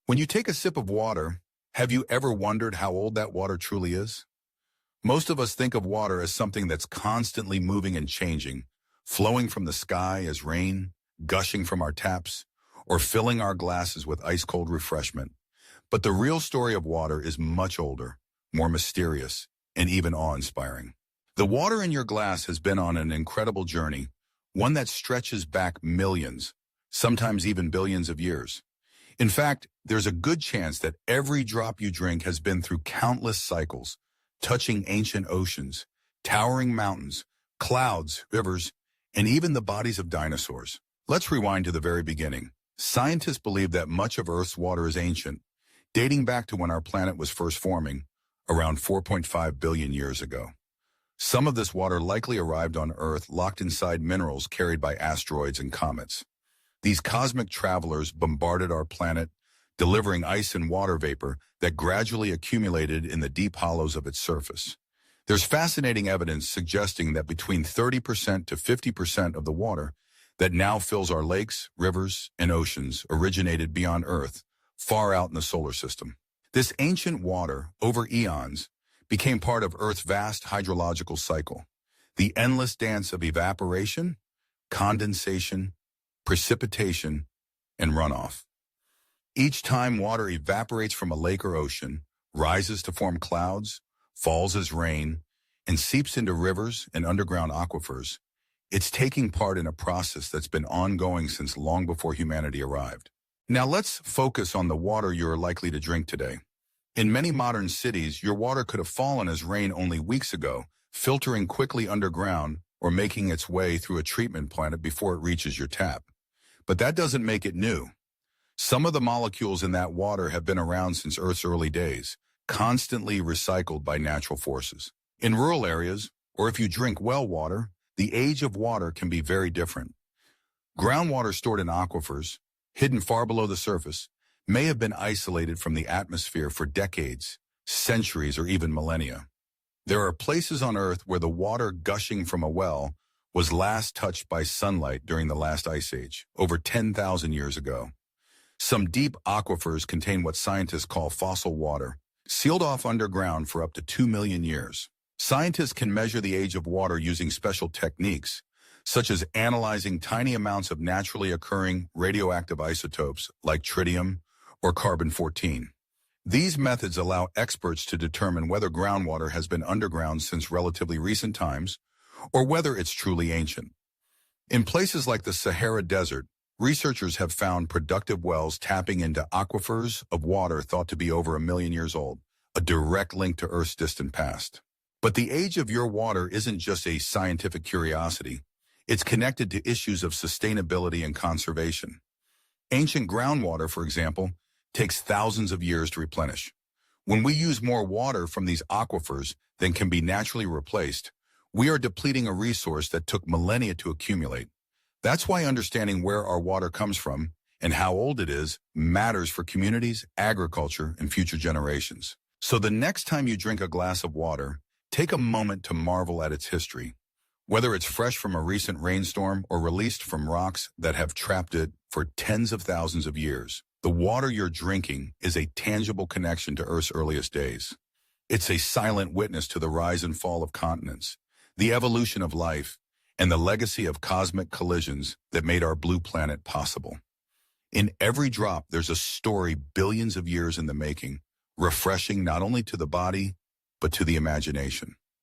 When you take a sip of water, have you ever wondered how old that water truly is? Most of us think of water as something that's constantly moving and changing, flowing from the sky as rain, gushing from our taps, or filling our glasses with ice-cold refreshment. But the real story of water is much older, more mysterious, and even awe-inspiring. The water in your glass has been on an incredible journey, one that stretches back millions, sometimes even billions of years. In fact, there's a good chance that every drop you drink has been through countless cycles, touching ancient oceans, towering mountains, clouds, rivers, and even the bodies of dinosaurs. Let's rewind to the very beginning. Scientists believe that much of Earth's water is ancient, dating back to when our planet was first forming, around 4.5 billion years ago. Some of this water likely arrived on Earth locked inside minerals carried by asteroids and comets. These cosmic travelers bombarded our planet, delivering ice and water vapor that gradually accumulated in the deep hollows of its surface. There's fascinating evidence suggesting that between 30% to 50% of the water that now fills our lakes, rivers, and oceans originated beyond Earth, far out in the solar system. This ancient water, over eons, became part of Earth's vast hydrological cycle, the endless dance of evaporation, condensation, precipitation, and runoff. Each time water evaporates from a lake or ocean, rises to form clouds, falls as rain, and seeps into rivers and underground aquifers, it's taking part in a process that's been ongoing since long before humanity arrived. Now let's focus on the water you're likely to drink today. In many modern cities, your water could have fallen as rain only weeks ago, filtering quickly underground or making its way through a treatment plant before it reaches your tap. But that doesn't make it new. Some of the molecules in that water have been around since Earth's early days, constantly recycled by natural forces. In rural areas, or if you drink well water, the age of water can be very different. Groundwater stored in aquifers, hidden far below the surface, may have been isolated from the atmosphere for decades, centuries, or even millennia. There are places on Earth where the water gushing from a well was last touched by sunlight during the last ice age, over 10,000 years ago. Some deep aquifers contain what scientists call fossil water, sealed off underground for up to 2 million years. Scientists can measure the age of water using special techniques, such as analyzing tiny amounts of naturally occurring radioactive isotopes like tritium or carbon-14. These methods allow experts to determine whether groundwater has been underground since relatively recent times or whether it's truly ancient. In places like the Sahara Desert, researchers have found productive wells tapping into aquifers of water thought to be over 1 million years old, a direct link to Earth's distant past. But the age of your water isn't just a scientific curiosity. It's connected to issues of sustainability and conservation. Ancient groundwater, for example, takes thousands of years to replenish. When we use more water from these aquifers than can be naturally replaced, we are depleting a resource that took millennia to accumulate. That's why understanding where our water comes from and how old it is matters for communities, agriculture, and future generations. So the next time you drink a glass of water, take a moment to marvel at its history. Whether it's fresh from a recent rainstorm or released from rocks that have trapped it for tens of thousands of years, the water you're drinking is a tangible connection to Earth's earliest days. It's a silent witness to the rise and fall of continents, the evolution of life, and the legacy of cosmic collisions that made our blue planet possible. In every drop, there's a story billions of years in the making, refreshing not only to the body, but to the imagination.